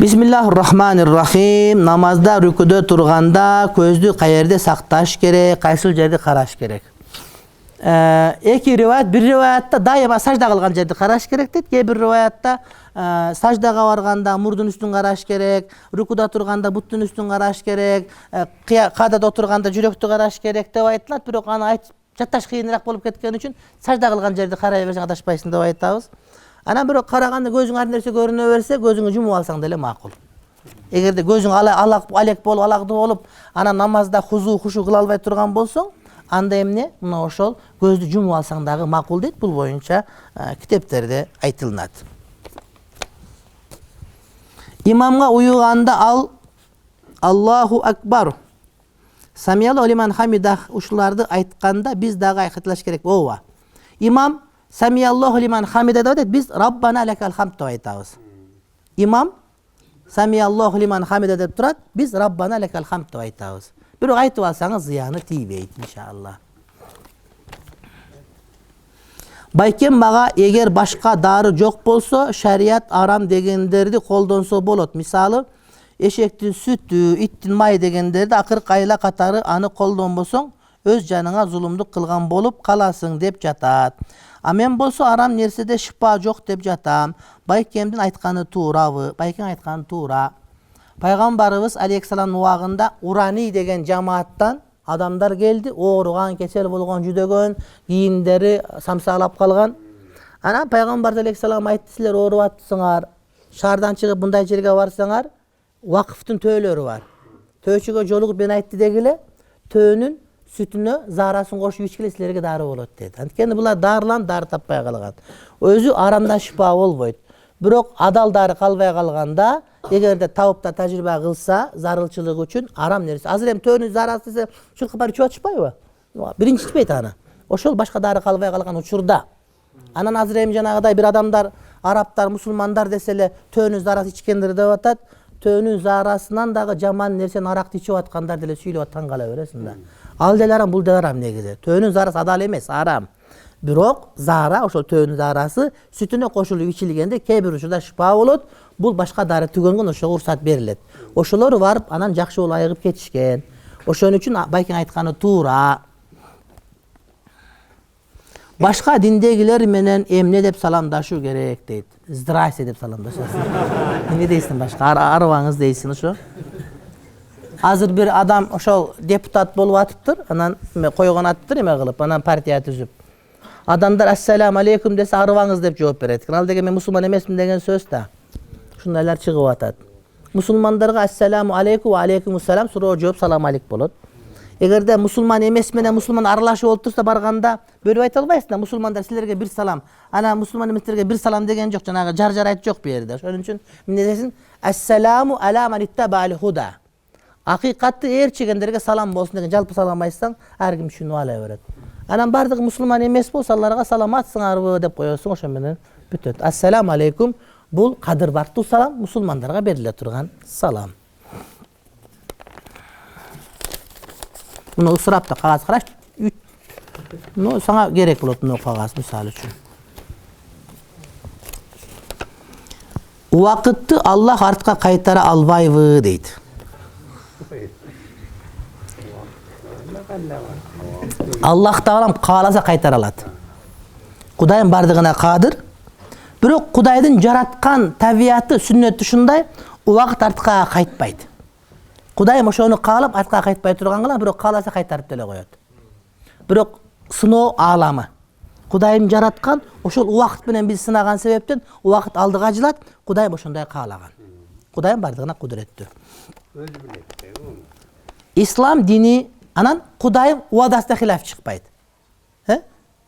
Bismillahirrahmanirrahim. Namazda rüküde turganda көздү каерде сакташ керек, кайсыл жерди караш керек. Эки риваят, бир риваятта дайыма сажда кылган жерди караш керек дейт. Кээ бир риваятта саждага барганда мурдун үстүн караш керек, рükүдө турганда буттун үстүн караш керек, каадада отурганда жүрөктү караш керек деп айтылат. Бирок аны айтып жатташ кыйыныраак болуп кеткен үчүн сажда кылган жерди карай берсең адашпайсың деп айтабыз. Анан бирок караганда көзүң ар нерсе көрүнө берсе, көзүңү жумуп алсаң деле макул. Эгерде көзүң алек болуп, алакты болуп, анан намазда хушу кыла албай турган болсоң, анда эмне? Мына ошол көздү жумуп алсаң дагы макул дейт. Бул боюнча китептерде айтылат. Имамга уюганда ал Аллаху акбар, Самияллаху лиман хамидах ушуларды айтканда биз дагы айткылаш керек. Ооба. Имам Самияллаху лиман хамида деп атат, биз Раббана лакал хамд деп айтабыз. Имам Самияллаху лиман хамида деп турат, биз Раббана лакал хамд деп айтабыз. Бирок айтып алсаңыз зыяны тийбейт иншалла. Байкем мага эгер башка дары жок болсо, шарият арам дегендерди колдонсо болот. Мисалы, эшектин сүтү, иттин май дегендерди акыркы айла катары аны колдонбосоң, өз жаныңа зулумдук кылган болуп каласың деп жатат. А мен болсо арам нерседе шипа жок деп жатам. Байкемдин айтканы туурабы? Байкең айтканы туура. Пайгамбарыбыз алейхиссалам убагында Урани деген жамааттан адамдар келди, ооруган, кесел болгон, жүдөгөн, кийимдери самсаалап калган. Анан пайгамбар алейхиссалам айтты, силер ооруп атсыңар, шаардан чыгып мындай жерге барсаңар, вакыфтын төөлөрү бар. Төөчүгө жолугуп мен айтты дегиле, төөнүн сүтүнө заарасын кошуп ичкиле, силерге дары болот деди. Анткени булар дарыланып дары таппай калган. Өзү арамдан шипа болбойт. Бирок адал дары калбай калганда, эгерде табып да тажрыйба кылса, зарылчылык үчүн арам нерсе. Азыр эми төөнүн заарасы десе, ушул капар ичип атышпайбы? Биринчи ичпейт аны. Ошол башка дары калбай калган учурда. Анан азыр эми жанагыдай бир адамдар, арабтар, мусулмандар деселе төөнүн заарасы ичкендер деп атат. Төөнүн заарасынан дагы жаман нерсени аракты ичип аткандар деле сүйлөп аткан кала бересиң да. Ал деле арам, бул деле арам негизи. Төөнүн заарасы адал эмес, арам. Бирок заара, ошол төөнүн заарасы сүтүнө кошулуп ичилгенде кээ бир учурда шипа болот. Бул башка дары түгөнгөн, ошого уруксат берилет. Ошолор барып анан жакшы болуп айыгып кетишкен. Ошон үчүн байкең айтканы туура. Башка диндегилер менен эмне деп саламдашуу керек дейт. Здрасте деп саламдашасың. Эмне дейсиң башка? Арыбаңыз дейсиң ошо. Азыр бир адам ошол депутат болуп атыптыр, анан койгон атыптыр эме кылып, анан партия түзүп. Адамдар ассаламу алейкум десе арыбаңыз деп жооп берет. Ал деген мен мусулман эмесмин деген сөз да. Ушундайлар чыгып атат. Мусулмандарга ассаламу алейкум ва алейкумуссалам суроо жооп салам алейк болот. Эгерде мусулман эмес менен мусулман аралашып болуп турса барганда бөлүп айта албайсың да, мусулмандар силерге бир салам, анан мусулман эместерге бир салам деген жок, жанагы жар-жарайт жок бу жерде. Ошон үчүн эмне десин? Ассаламу ала ман иттабал худа. Акыйкатты ээрчигендерге салам болсун деген жалпы салам айтсаң, ар ким түшүнүп ала берет. Анан бардыгы мусулман эмес болсо аларга саламатсыңарбы деп коесуң, ошо менен бүтөт. Ассаламу алейкум бул кадыр бартуу салам, мусулмандарга бериле турган салам. Муну ысырап да кагаз караш. Ну, сага керек болот мына кагаз мисалы үчүн. Убакытты Аллах артка кайтара албайбы дейт. Аллах таалам кааласа кайтара алат. Кудайым бардыгына кадыр. Бирок Кудайдын жараткан табияты, сүннөтү ушундай, убакыт артка кайтпайт. Кудайым ошону каалап артка кайтпай турган, бирок кааласа кайтарып деле коет. Бирок сыноо ааламы. Кудайым жараткан, ошол убакыт менен биз сынаган себептен убакыт алдыга жылат, Кудайым ошондой каалаган. Кудайым бардыгына кудуреттүү. Ислам дини анан Кудайым уадасына хилаф чыкпайт.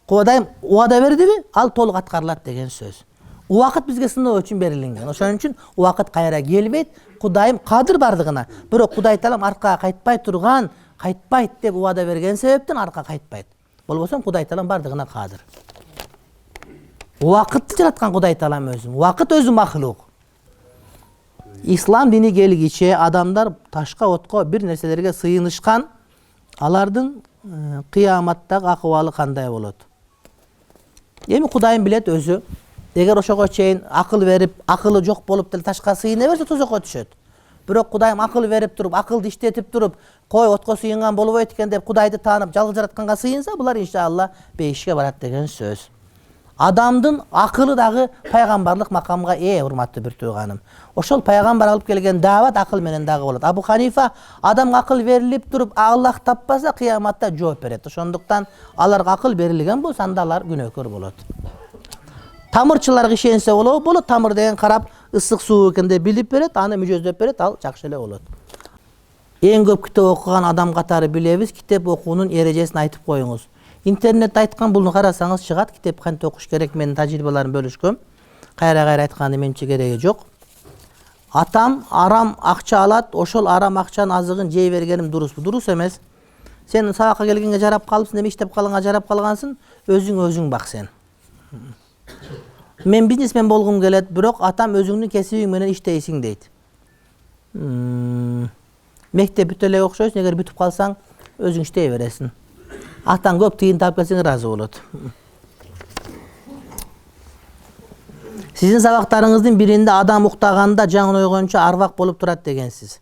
Кудайым уада бердиби, ал толук аткарылат деген сөз. Убакыт бизге сыноо үчүн берилген. Ошон үчүн убакыт кайра келбейт. Кудайым кадыр бардыгына. Бирок Кудай таалам аркага кайтпай турган, кайтпайт деп уада берген себептен аркага кайтпайт. Болбосо Кудай таалам бардыгына кадыр. Убакытты жараткан Кудай таалам өзү. Убакыт өзү махлук. Ислам дини келгиче адамдар ташка, отко, бир нерселерге сыйынышкан. Алардын кыяматтагы акыбалы кандай болот? Эми Кудайым билет өзү. Eger oşoga çeyin akıl verip, akılı jok bolup delе taşka sıyına berse tuzakka düşöt. Бирок Кудайым акыл берип туруп, акылды иштетип туруп, кой отко сыйынган болбойт экен деп Кудайды таанып, жалгыз жаратканга сыйынса, булар иншалла бейишке барат деген сөз. Адамдын акылы дагы пайгамбарлык макамга урматтуу бир тууганым. Ошол пайгамбар алып келген даават акыл менен дагы болот. Абу Ханифа адамга акыл берилип туруп, Аллах таппаса кыяматта жооп берет. Ошондуктан аларга акыл берилген болсо анда алар күнөөкөр болот. Тамырчыларга ишенсе болот, тамыр деген карап ысык суу экен деп билип берет, аны мүжөздөп берет, ал жакшы эле болот. Эң көп китеп окуган адам катары билебиз, китеп окуунун эрежесин айтып коюңуз. Интернетте айткан буну карасаңыз чыгат, китеп кантип окуш керек, менин тажрыйбаларым бөлүшкөм. Кайра айтканды менче кереги жок. Атам арам акча алат, ошол арам акчанын азыгын жей бергеним дурусбу? Дурус эмес. Сен сабакка келгенге жарап калыпсың, эми иштеп калганга жарап калгансың, өзүң бак сен. Мен бизнесмен болгум келет, бирок атам өзүңдүн кесибиң менен иштейсиң дейт. Мектеп бүтө эле окшойсуң, эгер бүтүп калсаң, өзүң иштей бересиң. Атаң көп тыйын таап келсең ыраазы болот. Сиздин сабактарыңыздын биринде адам уктаганда жаңы ойгончу арвак болуп турат дегенсиз.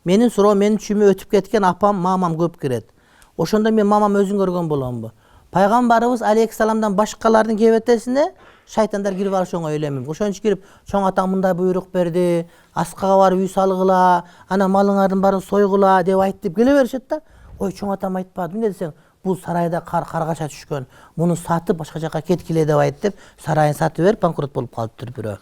Менин суроо менин түшүмө өтүп кеткен апам, мамам көп кирет. Ошондо мен мамам өзүң көргөн боломбу? Пайгамбарыбыз алейхиссаламдан башкалардын кебетесине шайтандар кирип алышы оңой элеми. Ошончо кирип, чоң атаң мындай буйрук берди, аскага барып үй салгыла, ана малыңардын баарын сойгула деп айтып келе беришет да. Ой, чоң атам айтпады эмне десең, бул сарайда каргаша түшкөн, муну сатып башка жака кеткиле деп айтып, сарайын сатып берип банкрот болуп калыптыр бирөө.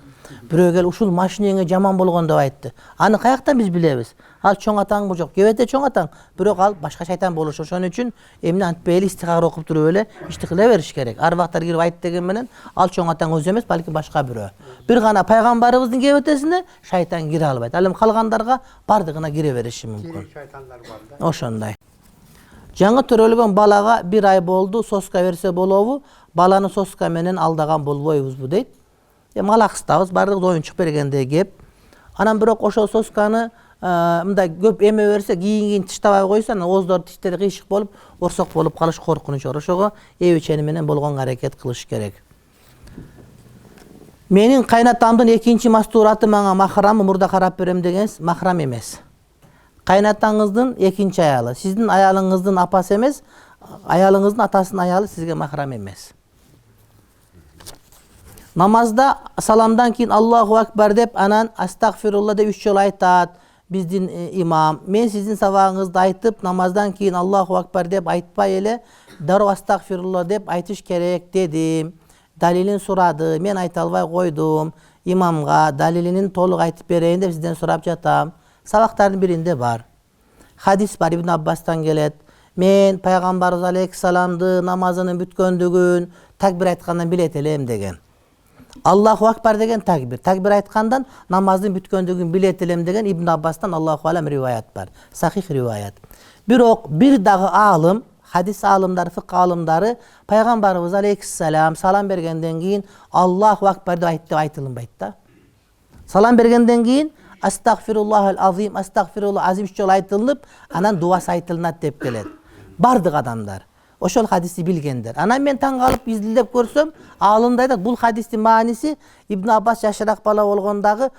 Бирөө келип ушул машинеңе жаман болгон деп айтты. Аны каяктан биз билебиз? Ал чоң атаң жок, кебете чоң атаң, бирок ал башка шайтан болушу. Ошон үчүн эмне антпейли истихара окуп туруп эле ишти кыла бериш керек. Арбактар кирип айтты деген менен ал чоң атаң өзү эмес, балки башка бирөө. Бир гана пайгамбарыбыздын кебетесине шайтан кире албайт. Ал эми калгандарга бардыгына кире бериши мүмкүн. Шайтандар бар да. Ошондой. Жаңы төрөлгөн балага 1 ай болду, соска берсе болобу? Баланы соска менен алдаган болбойбузбу дейт. Малакыстабыз, бардык оюнчук бергенде кеп. Анан бирок ошол сосканы мындай көп эме берсе, кийин тиштабай койсо, ооздор тиштери кыйшык болуп, орсок болуп калыш коркунуч бар. Ошого эбичени менен болгон аракет кылыш керек. Менин кайнатамдын экинчи мастураты мага махрам, мурда карап берем дегенсиз, махрам эмес. Кайнатаңыздын экинчи аялы, сиздин аялыңыздын апасы эмес, аялыңыздын атасынын аялы сизге махрам эмес. Намазда саламдан кийин Аллаху акбар деп, анан астагфирулла деп 3 жолу айтат биздин имам. Мен сиздин сабагыңызды айтып, намаздан кийин Аллаху акбар деп айтпай эле, дароо астагфирулла деп айтыш керек дедим. Далилин сурады, мен айта албай койдум. Имамга далилинин толук айтып берейин деп сизден сурап жатам. Сабактардын биринде бар. Хадис бар, Ибн Аббастан келет. Мен пайгамбарыбыз алейхиссаламды намазынын бүткөндүгүн такбир айткандан билет элем деген. Аллаху акбар деген такбир. Такбир айткандан намаздын бүткөндүгүн билет элем деген Ибн Аббастан Аллаху алам риваят бар. Сахих риваят. Бирок бир дагы алым, хадис алымдары, фикх алымдары пайгамбарыбыз алейхиссалам салам бергенден кийин Аллаху акбар деп айтылынбайт да. Салам бергенден кийин астагфируллахал азим, астагфируллах азим 3 жолу айтылып, анан дуасы айтылынат деп келет. Бардык адамдар ошол хадисти билгендер. Анан мен таң калып изилдеп көрсөм, алымда айтат, бул хадистин мааниси Ибн Аббас жашыраак бала болгондагы,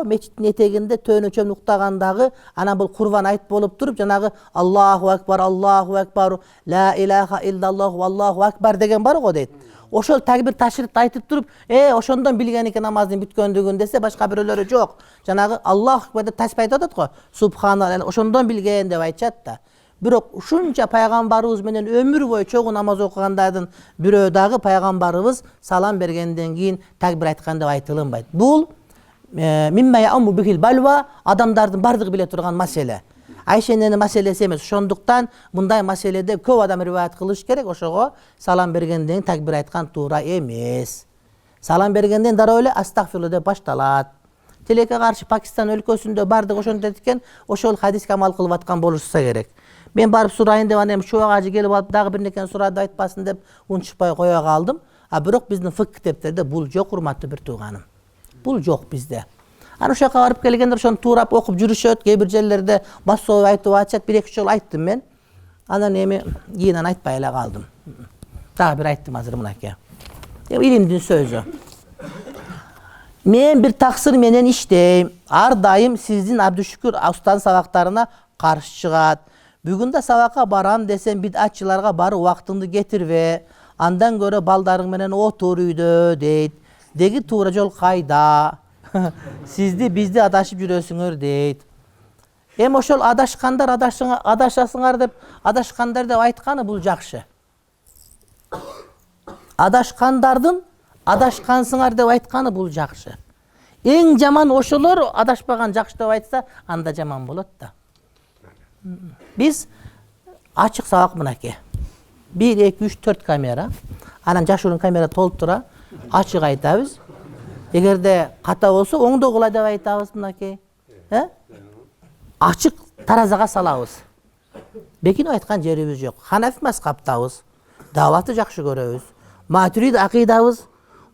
мечиттин этегинде төөнөчөм уктагандагы, анан бул курбан айт болуп туруп, жанагы Аллаху акбар, ла илаха иллаллаху, Аллаху акбар деген бар го дейт. Ошол такбир ташрифти айтып туруп, ошондон билген экен намаздын бүткөндүгүн десе, башка бирөөлөрү жок. Жанагы Аллаху акбар деп ташбih айтып атат го. Субханалла, ошондон билген деп айтышат да. Бирок ушунча пайгамбарыбыз менен өмүр бою чогуу намаз окугандардын бирөө дагы пайгамбарыбыз салам бергенден кийин такбир айткан деп айтылынбайт. Бул мимма яуму бихил балва, адамдардын бардыгы биле турган маселе. Айшененин маселеси эмес. Ошондуктан мындай маселеде көп адам риваят кылыш керек. Ошого салам бергенден такбир айткан туура эмес. Салам бергенден дароо эле астагфирулла деп башталат. Тилекке каршы Пакистан өлкөсүндө бардык ошентет экен, ошол хадиске амал кылып аткан болушса керек. Мен барып сурайын деп, анан шуга ажы келип алып дагы бир некен сурады айтпасын деп унчукпай кое калдым. Бирок биздин фикх китептерде бул жок, урматтуу бир тууганым. Бул жок бизде. Аны ошо жака барып келгендер ошону туурап окуп жүрүшөт, кээ бир жерлерде басуу айтып атышат, 1-2 жолу айттым мен. Анан эми кийинен айтпай эле калдым. Дагы бир айттым азыр мынакей. Илимдин сөзү. Men bir taksir menen iштейм. Ар дайым сиздин Абдушүкүр устан сабактарына каршы чыгат. Бүгүн да сабакка барам десем бидатчыларга барып убактыңды кетирбе. Андан көрө балдарың менен отур үйдө дейт. Деги туура жол кайда? Сизди бизди адашып жүрөсүңөр дейт. Ошол адашкандар адашасыңар деп адашкандар деп айтканы бул жакшы. Адашкандардын адашкансыңар деп айтканы бул жакшы. Эң жаман ошолор адашпаган жакшы деп айтса, анда жаман болот да. Биз ачык сабак мынакей. 1, 2, 3, 4 камера. Анан жашыруун камера толтура, ачык айтабыз. Эгерде ката болсо оңдогула деп айтабыз мынакей. Ачык таразага салабыз. Бекинип айткан жерибиз жок. Ханафи мазхабтабыз. Даватты жакшы көрөбүз. Матурид акыйдабыз.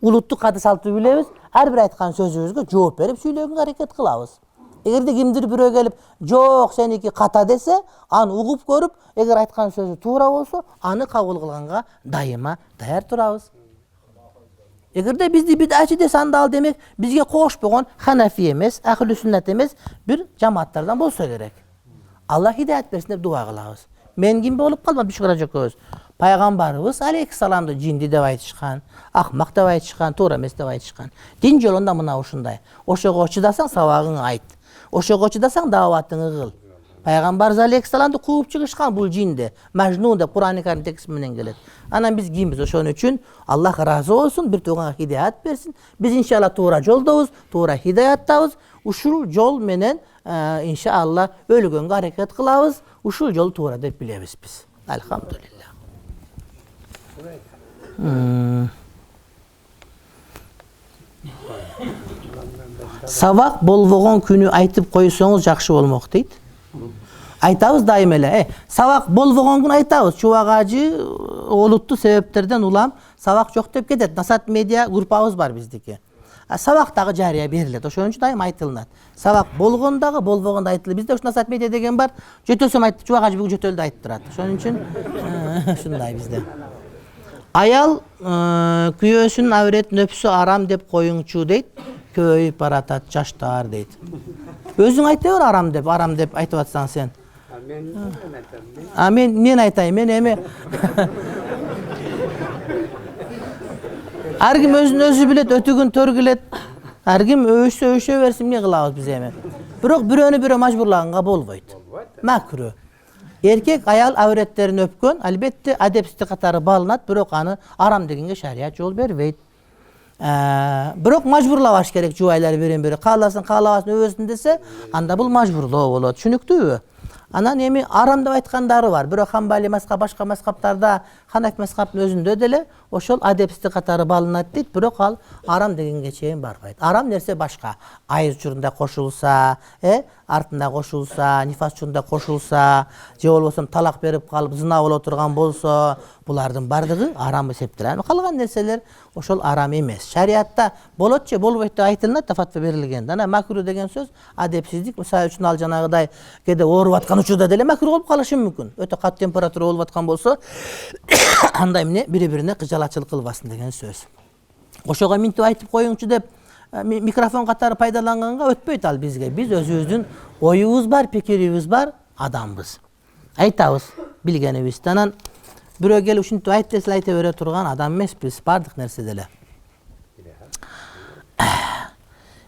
Улуттук каты салтты билебиз. Ар бир айткан сөзүбүзгө жооп берип сүйлөгөнгө аракет кылабыз. Эгерде кимдир бирөө келип, "Жок, сеники ката" десе, аны угуп көрүп, эгер айткан сөзү туура болсо, аны кабыл кылганга дайыма даяр турабыз. Эгерде бизди бидачы десе, анда ал демек бизге кошпогон Ханафи эмес, Ахлу Сүннат эмес бир жамааттардан болсо керек. Алла хидаят берсин деп дуа кылабыз. Мен ким болуп калмам Бишкара жокөбүз. Пайгамбарыбыз алейхиссаламды жинди деп айтышкан, акмак деп айтышкан, туура эмес деп айтышкан. Дин жолунда мына ушундай. Ошого чыдасаң сабагыңды айт. Ошого чыдасаң дааватыңды кыл. Пайгамбарыбыз алейхиссаламды кууп чыгышкан бул жинди. Мажнун деп Кур'ан-ы Карим текст менен келет. Анан биз кимбиз? Ошон үчүн Аллах ыраазы болсун, бир тууганга хидаят берсин. Биз иншалла туура жолдобуз, туура хидаяттабыз. Ушул жол менен иншалла өлгөнгө аракет кылабыз. Ушул жол туура деп билебиз биз. Алхамдулилла. Сабак болбогон күнү айтып койсоңуз жакшы болмок дейт. Айтабыз дайым эле. Сабак болбогон күнү айтабыз. Чубак ажы олуттуу себептерден улам сабак жок деп кетет. Насат медиа группабыз бар биздики. Сабактагы жарыя берилет. Ошон үчүн дайым айтылынат. Сабак болгондагы болбогондо айтылат. Бизде ушу Насат медиа деген бар. Жөтөсөм айтты, чубак ажы бүгүн жөтөлдү айтып турат. Ошон үчүн ушундай бизде. Аял күйөөсүнүн аврет нөпсү арам деп коюңчу дейт. Көйүп баратат жаштар дейт. Өзүң айта бер арам деп айтып атсаң сен. Мен айтайын, мен эми. Ар ким өзүн өзү билет, өтүгүн төргүлет. Ар ким өйшө берсин, эмне кылабыз биз эми. Бирок бирөөнү бирөө мажбурлаганга болбойт. Макру. Эркек аял авреттерин өпкөн, албетте адепсиздик катары балынат, бирок аны арам дегенге шарият жол бербейт. Бирок мажбурлабаш керек жубайлар бири-бири. Кааласын, каалабасын өбөсүн десе, анда бул мажбурлоо болот. Түшүнүктүүбү? Анан эми арам деп айткандары бар. Бирок Хамбали мазхаб, башка мазхабтарда, Ханафи мазхабынын өзүндө деле ошол адепсиздик катары балынат дейт, бирок ал арам дегенге чейин барбайт. Арам нерсе башка. Айыз учурунда кошулса, артында кошулса, нифас учурунда кошулса, же болбосо талак берип калып зына боло турган болсо, булардын бардыгы арам эсептелет. Калган нерселер ошол арам эмес. Шариатта болот же болбойт деп айтылат, фатва берилген. Анан макру деген сөз адепсиздик. Мисалы үчүн ал жанагыдай кээде ооруп аткан учурда деле макру болуп калышы мүмкүн. Өтө катуу температура болуп аткан болсо, анда эмне бири-бирине кыжалачылык кылбасын деген сөз. Ошого минтип айтып коюңчу деп микрофон катары пайдаланганга өтпөйт ал бизге. Биз өзүбүздүн оюбуз бар, пикирибиз бар, адамбыз. Айтабыз билгенибизди. Анан бирөө келип ушинтип айт десе айта бере турган адам эмеспиз, бардык нерсе деле.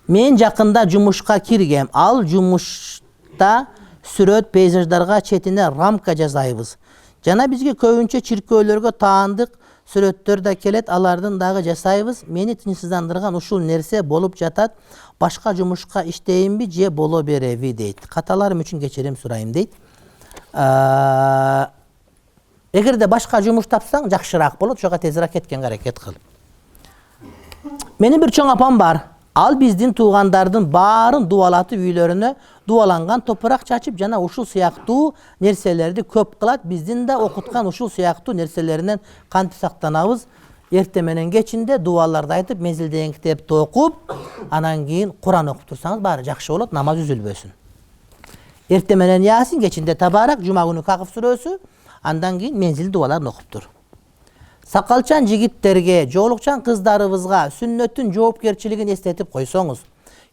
Мен жакында жумушка киргем. Ал жумушта сүрөт пейзаждарга четине рамка жасайбыз. Жана бизге көбүнчө чиркөөлөргө таандык сүрөттөр да келет, алардын дагы жасайбыз. Мени тынчсыздандырган ушул нерсе болуп жатат. Башка жумушка иштейинби же боло береби дейт. Каталарым үчүн кечирим сурайм дейт. Эгерде башка жумуш тапсаң жакшыраак болот, ошого тезирээк кеткенге аракет кыл. Менин бир чоң апам бар. Ал биздин туугандардын баарын дубалатып үйлөрүнө дубаланган топурак чачып жана ушул сыяктуу нерселерди көп кылат. Биздин да окуткан ушул сыяктуу нерселеринен кантип сактанабыз? Эрте менен кечинде дубаларды айтып, мезилдеген китепти окуп, анан кийин Куран окуп турсаңыз баары жакшы болот, намаз үзүлбөсүн. Эрте менен Ясин, кечинде Табарак, жума күнү Кахф сүрөсү, андан кийин мезил дубаларын окуп тур. Сакалчан жигиттерге, жоолукчан кыздарыбызга сүннөттүн жоопкерчилигин эстетип койсоңуз.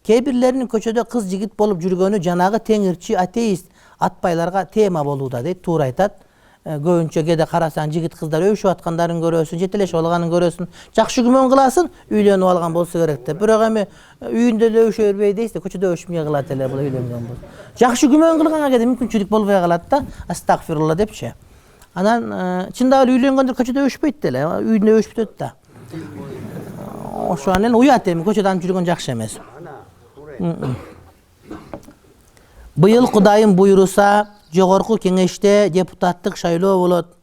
Кээ бирлеринин көчөдө кыз жигит болуп жүргөнү жанагы теңирчи атеист атпайларга тема болууда дейт. Туура айтат. Көбүнчө кээде карасаң жигит кыздар өбүшүп аткандарын көрөсүн, жетелешип алганын көрөсүн. Жакшы күмөн кыласың, үйлөнүп алган болсо керек деп. Бирок эми үйүндө эле өбүшө бербей дейсиз, көчөдө өбүшмөй калат эле бул үйлөнгөн болсо. Жакшы күмөн кылганга кээде мүмкүнчүлүк болбой калат да. Астагфирулла депчи. Анан чындап эле үйлөнгөндөр көчөдө өбүшпөйт деле, үйүндө өбүшүп өтөт да. Ошо анан уят эми көчөдө анып жүргөн жакшы эмес. Быйыл Кудайым буйруса, жогорку кеңеште депутаттык шайлоо болот.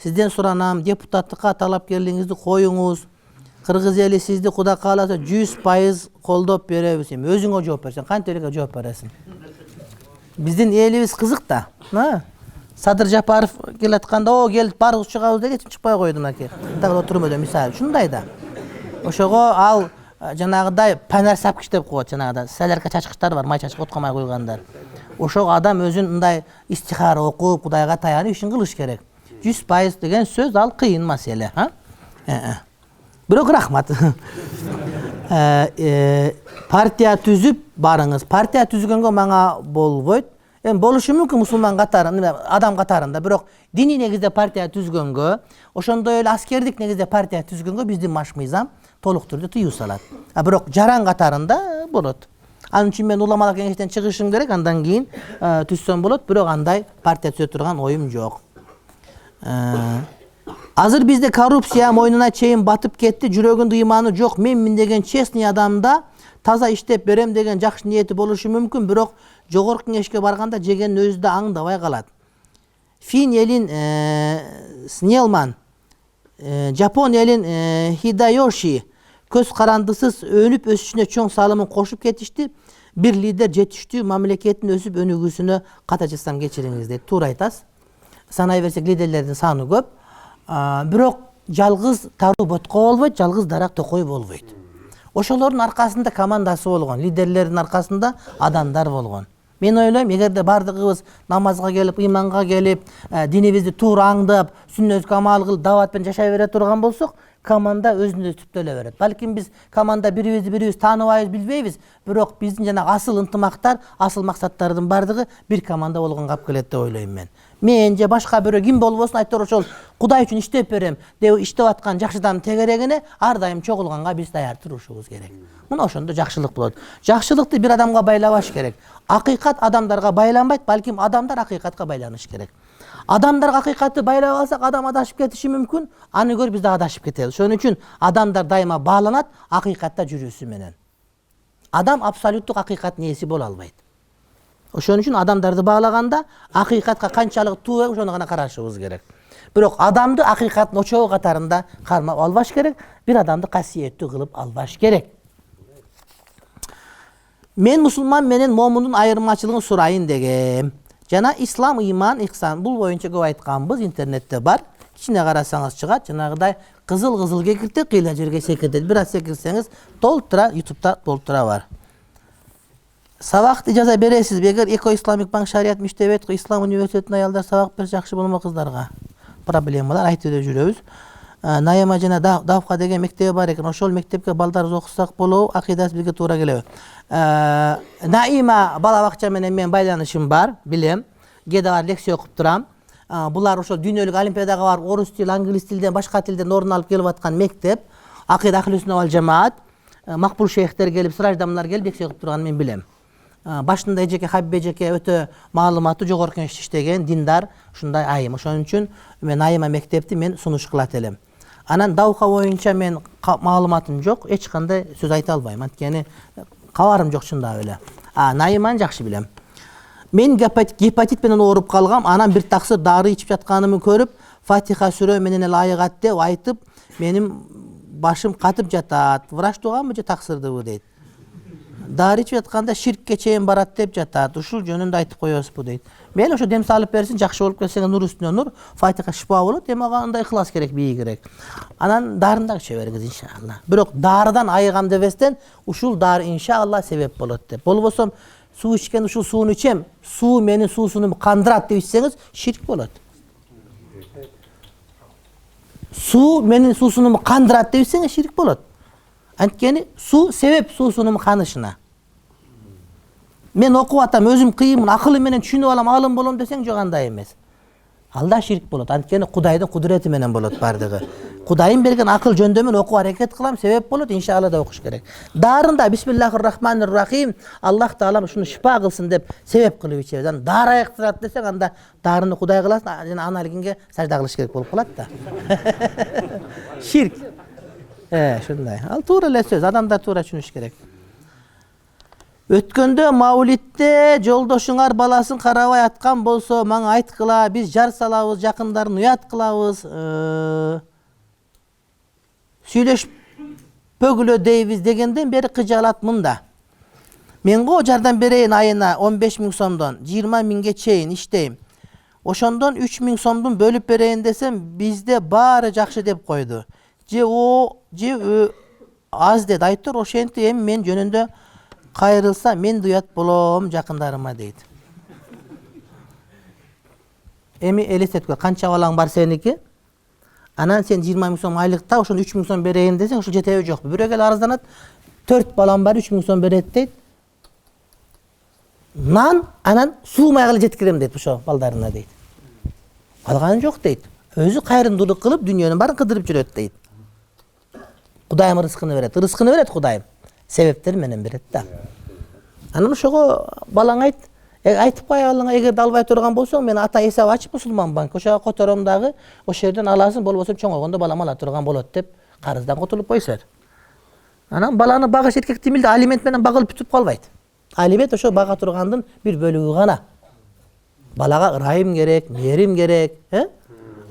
Сизден суранам, депутаттыкка талапкерлигиңизди коюңуз. Кыргыз эли сизди Кудай кааласа 100% колдоп беребиз. Эми өзүңө жооп берсең, кантип эле жооп бересиң? Биздин элибиз кызык да. Садыр Жапаров келатканда, "О, келип барыбыз чыгабыз" деп этип чыкпай койду мынакей. Так отурмөдө мисалы. Ушундай да. Ошого ал жанагыдай панар сапкыч деп коет, жанагыда солярка чачкычтар бар, май чачкып откомай койгондар. Ошого адам өзүн мындай истихара окуп, Кудайга таянып ишин кылыш керек. 100% деген сөз ал кыйын маселе, Бирок рахмат. Партия түзүп барыңыз. Партия түзгөнгө мага болбойт. Эми болушу мүмкүн мусулман катарында, адам катарында, бирок диний негизде партия түзгөнгө, ошондой эле аскердик негизде партия түзгөнгө биздин маш мыйзам толук түрдө тыюу салат. Бирок жаран катарында болот. Анын үчүн мен уламалык кеңештен чыгышым керек, андан кийин түзсөм болот, бирок андай партия түзө турган оюм жок. Азыр бизде коррупция мойнуна чейин батып кетти, жүрөгүндө ыйманы жок, менмин деген честный адамда таза иштеп берем деген жакшы ниети болушу мүмкүн, бирок жогорку кеңешке барганда жегенин өзү да аңдабай калат. Фин элин Снелман, Жапон элин Хидайоши көз карандысыз өнүп өсүшүнө чоң салымын кошуп кетишти. Бир лидер жетиштүү мамлекеттин өсүп өнүгүүсүнө ката жасам кечириңиз дейт. Туура айтасыз. Санай берсек лидерлердин саны көп. Бирок жалгыз таруу ботко болбойт, жалгыз дарак токой болбойт. Ошолордун аркасында командасы болгон, лидерлердин аркасында адамдар болгон. Мен ойлойм, эгерде бардыгыбыз намазга келип, ыйманга келип, динибизди туура аңдап, сүннөткө амал кылып, дават менен жашай бере турган болсок, команда өзүнө түптөлө берет. Балким биз команда бирибиз тааныбайбыз, билбейбиз, бирок биздин жана асыл ынтымактар, асыл максаттардын бардыгы бир команда болгонго алып келет деп ойлойм мен. Мен же башка бирөө ким болбосун айтор ошол Кудай үчүн иштеп берем деп иштеп аткан жакшы адамдын тегерегине ар дайым чогулганга биз даяр турушубуз керек. Мына ошондо жакшылык болот. Жакшылыкты бир адамга байлабаш керек. Акыйкат адамдарга байланбайт, балким адамдар акыйкатка байланыш керек. Адамдарга акыйкатты байлап алсак, адам адашып кетиши мүмкүн, аны көрүп биз да адашып кетебиз. Ошон үчүн адамдар дайыма бааланат акыйкатта жүрүүсү менен. Адам абсолюттук акыйкаттын ээси боло албайт. Ошон үчүн адамдарды баалаганда акыйкатка канчалык туу ошону гана карашыбыз керек. Бирок адамды акыйкаттын очогу катарында кармап албаш керек, бир адамды касиеттүү кылып албаш керек. Мен мусулман менен момундун айырмачылыгын сурайын дегем. Жана ислам, ыйман, ихсан бул боюнча көп айтканбыз, интернетте бар. Кичине карасаңыз чыгат, жанагыдай кызыл кекиртет, кыйла жерге секиртет. Бир аз секирсеңиз толтура, YouTube'да толтура бар. Сабакты ижаза бересизби? Эгер Эко Исламик банк шарият мектебет, Ислам университетинин аялдар сабак берсе жакшы болмо кыздарга. Проблемалар айтып эле жүрөбүз. Найма жана Давка деген мектеби бар экен. Ошол мектепке балдарыбыз окусак болобу? Акыйдасы бизге туура келеби? Наима бала бакча менен мен байланышым бар, билем. Кээде бар лекция окуп турам. Булар ошол дүйнөлүк олимпиадага барып, орус тил, англис тилден, башка тилден орун алып келип аткан мектеп. Акыйда Ахлүсүннат вал жамаат. Макбул шейхтер келип, сыраждамдар келип лекция окуп турганын мен билем. Башында эжеке Хабиб эжеке өтө маалыматтуу, жогорку кеңеште иштеген, диндар, ушундай айым. Ошон үчүн мен Айыма мектепти мен сунуш кылат элем. Анан Давка боюнча мен маалыматым жок, эч кандай сөз айта албайм. Анткени кабарым жок чындап эле. Наиманы жакшы билем. Мен гепатит менен ооруп калгам, анан бир таксыр дары ичип жатканымды көрүп, Фатиха сүрө менен эле айыгат деп айтып, менин башым катып жатат. Врач туганбы же таксырдыбы дейт. Дары ичип жатканда ширкке чейин барат деп жатат. Ушул жөнүндө айтып коесузбу дейт. Мен ошо дем салып берсин, жакшы болуп келсең нур үстүнө нур, Фатиха шифа болот, эми ага андай ихлас керек, бии керек. Анан дарын да иче бериңиз иншалла. Бирок дарыдан айыгам дебестен, ушул дары иншалла себеп болот деп. Болбосом суу ичкен ушул сууну ичем, суу менин суусунумду кандырат деп ичсеңиз ширк болот. Su menin suusunumu kandırat debsең şirk bolot. Antkeni su sebep suusunumu kanışına. Men okup atam, özüm kıyımın, akılım menen düşünüp alam, alım bolom desең жок андай эмес. Алда ширк болот. Анткени Кудайдын кудурети менен болот бардыгы. Кудайым берген акыл жөндөмөн окуп аракет кылам, себеп болот, иншалла да окуш керек. Дарында бисмиллахир-рахманир-рахим, Аллах Таала ушуну шифа кылсын деп себеп кылып ичебиз. Аны дары аяктырат десең, анда дарыны Кудай кыласың, жана аналигинге сажда кылыш керек болуп калат да. Ширк. Шундай. Ал туура эле сөз, адамдар туура түшүнүш керек. Өткөндө маулитте жолдошуңар баласын карабай аткан болсо, мага айткыла, биз жар салабыз, жакындарын уят кылабыз. Сүйлөшпөгүлө дейбиз дегенден бери кыжалат мында. Мен го жардам берейин айына 15 000 сомдон 20 000ге чейин иштейм. Ошондон 3 000 сомдун бөлүп берейин десем, бизде баары жакшы деп койду. Же аз деди. Айтор ошентип эми мен жөнүндө кайрылса мен дуят болом жакындарыма дейт. Эми элестетип көр, канча балаң бар сеники? Анан сен 20 000 сом айлыкта, ошондо 3 000 сом берейин десең, ошо жетеби жокпу? Бирөө келип арызданат, 4 балам бар, 3 000 сом берет дейт. Анан суумай гана жеткирем дейт ошо балдарына дейт. Калганы жок дейт. Өзү кайрымдуулук кылып, дүйнөнүн баарын кыдырып жүрөт дейт. Кудайым рызкыны берет. Рызкыны берет Кудайым. Себептер менен берет да. Анан ошого балаң айтып кой алыңа, эгерде албай турган болсоң, мен ата эсеп ачып мусулман банк, ошого котором дагы, ошол жерден аласың, болбосо чоңойгондо балам ала турган болот деп карыздан кутулуп койсор. Анан баланы багыш эркек тимилде алимент менен багылып бүтүп калбайт. Алимент ошо бага тургандын бир бөлүгү гана. Балага ырайым керек, мээрим керек,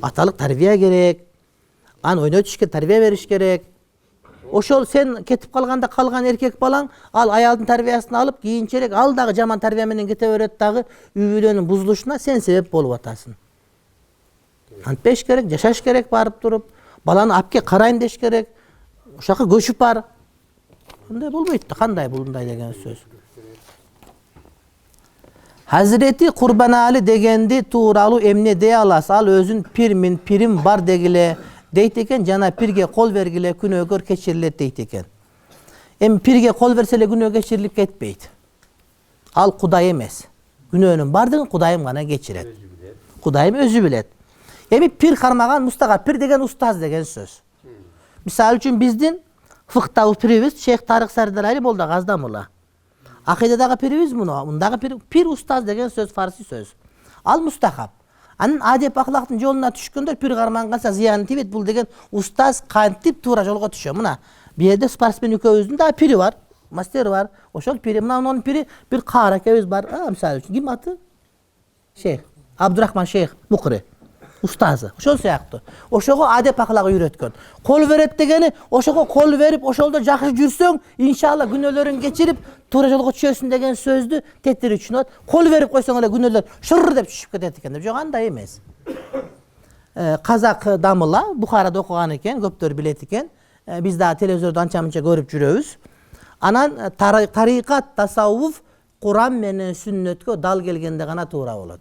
аталык тарбия керек. Аны ойнотушка тарбия бериш керек. Ошол сен кетип калганда калган эркек балаң, ал аялдын тарбиясын алып, кийинчерээк ал дагы жаман тарбия менен кете берет дагы, үй бүлөнүн бузулушуна сен себеп болуп атасың. Антпеш керек, жашаш керек барып туруп, баланы апке карайын деш керек, ошака көчүп бар. Кандай болбойт да, кандай булундай деген сөз. Hazreti Kurbanali дегенди тууралуу эмне дей аласыз? Ал өзүн пирим бар дегиле дейт экен, жана пирге кол бергиле күнөөгөр кечирилет дейт экен. Эми пирге кол берсе эле күнөө кечирилип кетпейт. Ал Кудай эмес. Күнөөнүн бардыгын Кудайым гана кечирет. Кудайым өзү билет. Эми пир кармаган мустага, пир деген устаз деген сөз. Мисалы үчүн биздин фыкhtагы пирибиз Шейх Тарык Сардарали болду Аздамыла. Акыйдадагы пирибиз мундагы пир устаз деген сөз фарси сөз. Ал мустахаб. Анын адеп акылактын жолуна түшкөндөр пир карманганса зыяны тибет, бул деген устаз кантип туура жолго түшө. Мына бу жерде спортсмен экөөбүздүн да пири бар, мастери бар. Ошол пири, мына анын пири бир каар экөөбүз бар. Мисалы үчүн ким аты? Шейх Абдурахман Шейх Мукри. Устазы. Ошол сыяктуу. Ошого адеп акылагы үйрөткөн. Кол берет дегени, ошого кол берип, ошолдо жакшы жүрсөң, иншалла күнөөлөрүн кечирип, туура жолго түшөсүң деген сөздү тетирип түшүнөт. Кол берип койсоң эле күнөөлөр шыр деп түшүп кетет экен деп. Жок, андай эмес. Казак Дамыла Бухарада окуган экен, көптөр билет экен. Биз да телевизордо анча-мынча көрүп жүрөбүз. Анан тарикат, тасаввуф Куран менен сүннөткө дал келгенде гана туура болот.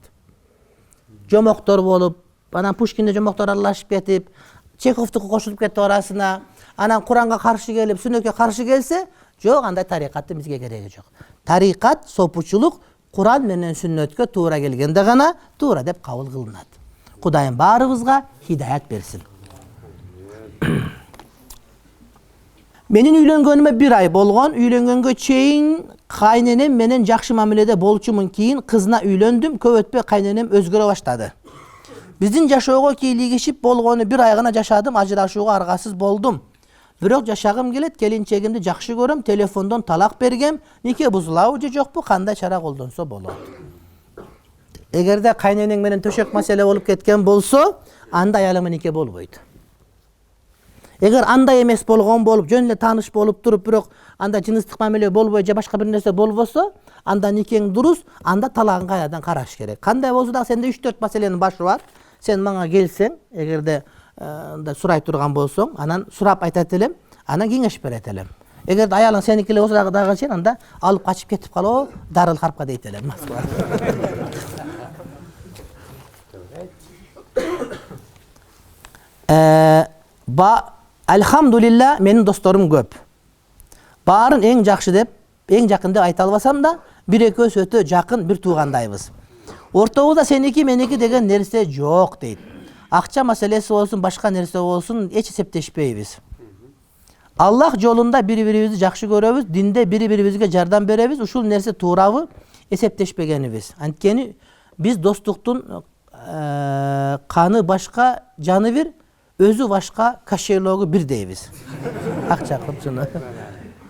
Жомоктор болуп, анан Пушкинде жомоктор аралашып кетип, Чеховдуку кошулуп кетип арасына, анан Куранга каршы келип, сүннөткө каршы келсе, жок, андай тарикаттын бизге кереги жок. Тарикат, сопучулук Куран менен сүннөткө туура келгенде гана туура деп кабыл кылынат. Кудайым баарыбызга хидаят берсин. Менин үйлөнгөнүмө 1 ай болгон. Үйлөнгөнгө чейин кайненем менен жакшы мамиледе болчумун. Кийин кызына үйлөндүм. Көп өтпөй кайненем өзгөрө баштады. Биздин жашоого кийлигишип болгону 1 ай гана жашадым. Ажырашууга аргасыз болдум. Бирок жашагым келет, келинчегимди жакшы көрөм. Телефондон талак бергем. Нике бузулабы же жокпу? Кандай чара колдонсо болот? Эгерде кайненең менен төшөк маселе болуп кеткен болсо, анда аялыңа нике болбойт. Эгер андай эмес болгон болуп, жөн эле тааныш болуп туруп, бирок анда жыныстык мамиле болбой же башка бир нерсе болбосо, анда никең дурус, анда талагын кайрадан караш керек. Кандай болсо да сенде 3-4 маселенин башы бар. Сен мага келсең, эгерде сурай турган болсоң, анан сурап айтат элем, анан кеңеш берет элем. Эгерде аялың сеники эле болсо дагы сен анда алып качып кетип калып, дарыл карпка дейт элем. Elhamdülillah menin dostlarım köp. Барын ең жақшы деп, ең жақын деп айта албасам да, bir ekөөс өтө жақын bir туғандайбыз. Ортоғуда сеники меники деген нерсе жоқ дейді. Ақча мәселесі болсын, башқа нерсе болсын, эч эсептешпейбиз. Аллах жолунда бири-бирибизди жакшы көрөбүз, динде бири-бирибизге жардам беребиз. Ушул нерсе туурабы эсептешпегенибиз. Анткени биз достуктун каны башка, жаны бир, өзү башка, кошелогу бир дейбиз. Акча кылчыны.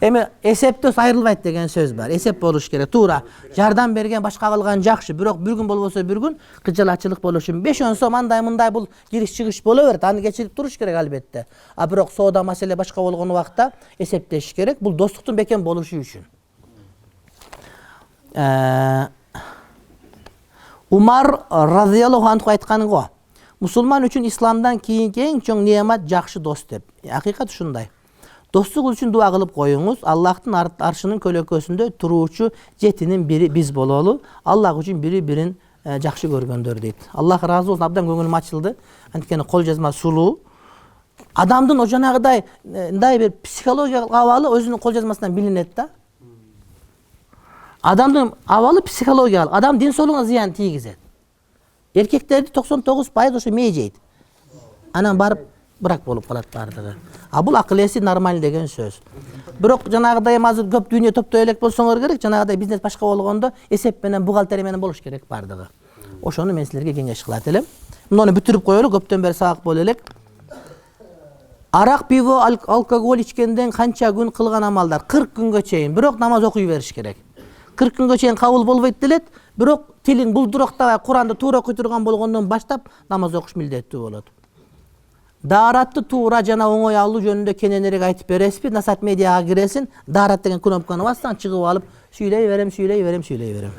Эми эсептөөс айрылбайт деген сөз бар. Эсеп болуш керек. Туура. Жардам берген башка кылган жакшы, бирок бир күн болбосо бир күн кыжалачылык болушу. 5 сом андай мындай бул кириш-чыгыш боло берет. Аны кечирип туруш керек албетте. А бирок соода маселе башка болгон убакта эсептеш керек. Бул достуктун бекем болушу үчүн. Умар разияллаху анху айтканы го. Мусулман үчүн исламдан кийинки эң чоң неамат жакшы дос деп. Акыйкат ушундай. Достук үчүн дуа кылып коюңуз. Аллахтын аршынын көлөкөсүндө туруучу жетинин бири биз бололу. Аллах үчүн бири-бирин жакшы көргөндөр дейт. Аллах ыраазы болсун, абдан көңүлүм ачылды. Анткени кол жазма сулуу. Адамдын о жанагыдай мындай бир психологиялык абалы өзүнүн кол жазмасынан билинет да. Адамдын абалы психологиялык. Адам дин соолугуна зыян тийгизет. Эркектерди 99% ошо мээ жейт. Анан барып брак болуп калат бардыгы. А бул акыл эси нормаль деген сөз. Бирок жанагыдай азыр көп дүйнө топтой элек болсоңор керек, жанагыдай бизнес башка болгондо эсеп менен, бухгалтерия менен болуш керек бардыгы. Ошону мен силерге кеңеш кылат элем. Муну бүтүрүп коелу, көптөн бери сабак боло элек. Арак, пиво, алкоголь ичкенден канча күн кылган амалдар? 40 күнгө чейин. Бирок намаз окуй бериш керек. 40 күнгө чейин кабыл болбойт делет, бирок тилин булдуроктабай Куранды туура окуй турган болгондон баштап намаз окуш милдеттүү болот. Daaratты туура жана оңой алуу жөнүндө кененирээк айтып бересизби? Насат медиага киресин, Daarat деген кнопканы бассаң чыгып алып, сүйлөй берем.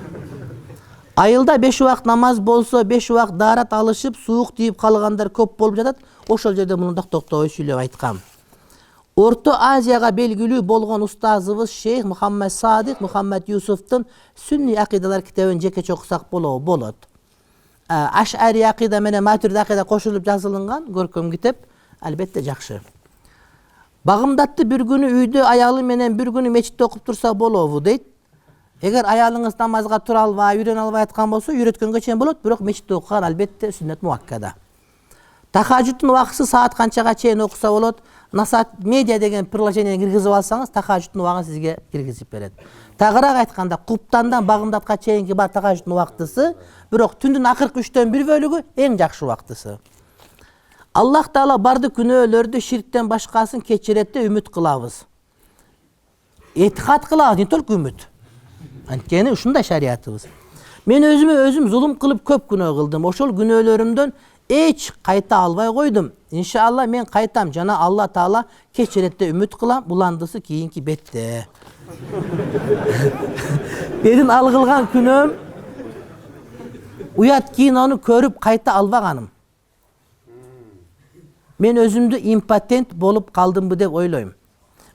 Айылда 5 убакыт намаз болсо, 5 убакыт Daarat алышып, суук тийип калгандар көп болуп жатат. Ошол жерде мундак токтобой сүйлөп айткам. Орто Азияга белгилүү болгон устазыбыз Шейх Мухаммад Садик Мухаммад Юсуфтун Сүнни акыйдалар китебин жекече окусак болот. Аш'ари акыйда менен Матурид акыйда кошулуп жазылган көркөм китеп, албетте жакшы. Багымдатты бир күнү үйдө аялы менен бир күнү мечитте окуп турса болобу дейт. Эгер аялыңыз намазга тура албай, үйрөнө албай аткан болсо, үйрөткөнгө чейин болот, бирок мечитте окуган албетте сүннет муаккада. Тахажжудтун убакыты саат канчага чейин окуса болот? Насат медиа деген приложениени киргизип алсаңыз, тахажжудтун убагын сизге киргизип берет. Тагыраак айтканда, куптандан багымдатка чейинки бар тахажжудтун убактысы, бирок түндүн акыркы 3төн 1 бөлүгү эң жакшы убактысы. Аллах Таала барды күнөөлөрдү, ширктен башкасын кечирет деп үмүт кылабыз. Этикат кылабыз, не только үмүт. Анткени ушундай шариятыбыз. Мен өзүм зулум кылып көп күнөө кылдым. Ошол күнөөлөрүмдөн эч кайта албай койдум. Иншалла мен кайтам жана Алла Таала кечирет деп үмүт кылам. Буландысы кийинки бетте. Менин ал кылган күнөөм уят кинону көрүп кайта албаганым. Мен өзүмдү импотент болуп калдымбы деп ойлойм.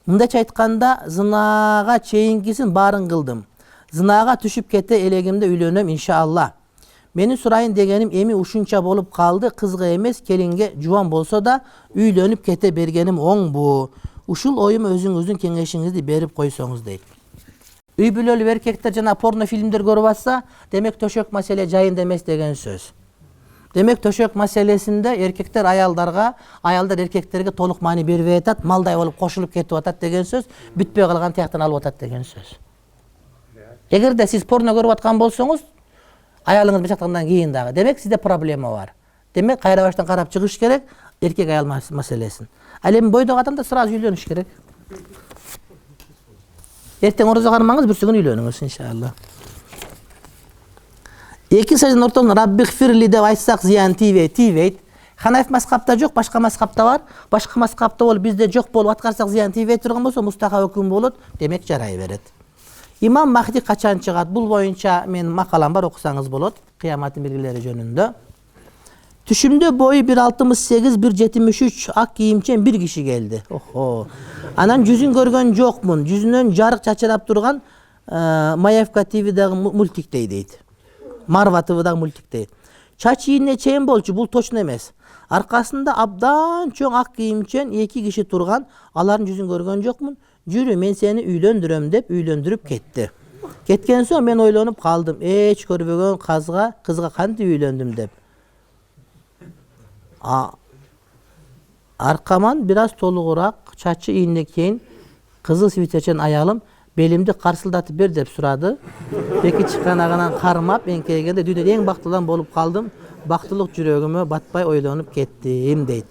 Мындайча айтканда, зынага чейинкисин баарын кылдым. Зынага түшүп кете элегимде үйлөнөм иншалла. Менин сурайын дегеним эми ушунча болуп калды, кызга эмес, келинге жубан болсо да үйлөнүп кете бергеним оңбу. Ушул оюм өзүңүздүн кеңешиңизди берип койсоңуз дейт. Үй бүлөлүү эркектер жана порно фильмдер көрүп атса, демек төшөк маселе жайында эмес деген сөз. Демек төшөк маселесинде эркектер аялдарга, аялдар эркектерге толук маани бербей атат, малдай болуп кошулуп кетип атат деген сөз, бүтпөй калган тияктан алып атат деген сөз. Эгерде сиз порно көрүп аткан болсоңуз, аялыңыз бычактагандан кийин дагы, демек сизде проблема бар. Демек кайра баштан карап чыгыш керек эркек аял маселесин. Ал эми бойдогу адамдар сразу үйлөнүш керек. Эртең орозо кармаңыз, бүрсү күнү үйлөнүңүз иншалла. Эки саждын ортосунда Раббихфирли деп айтсак зыян тийбейт. Ханафи мазхабта жок, башка мазхабта бар. Башка мазхабта болуп бизде жок болуп аткарсак зыян тийбей турган болсо, мустака өкүм болот, демек жарай берет. Имам Махди качан чыгат? Бул боюнча менин макалам бар, окусаңыз болот. Кыяматтын белгилери жөнүндө. Түшүмдө бою 1.68, 1.73 ак кийимчен бир киши келди. Анан жүзүн көргөн жокмун. Жүзүнөн жарык чачырап турган Маевка ТВдагы мультиктей дейт. Марва ТВдагы мультиктей. Чач ийине чейин болчу, бул точно эмес. Аркасында абдан чоң ак кийимчен 2 киши турган. Алардын жүзүн көргөн жокмун. Жүрү, мен сени үйлөндүрөм деп үйлөндүрүп кетти. Кеткен соң мен ойлонуп калдым. Эч көрбөгөн кызга кантип үйлөндүм деп. Аркаман бир аз толугураак, чачы ийнекейин, кызыл свитерчен аялым белимди карсылдатып бер деп сурады. Эки чыканагынан кармап, эңкейгенде дүйнөдө эң бактылуу болуп калдым. Бактылык жүрөгүмө батпай ойлонуп кеттим дейт.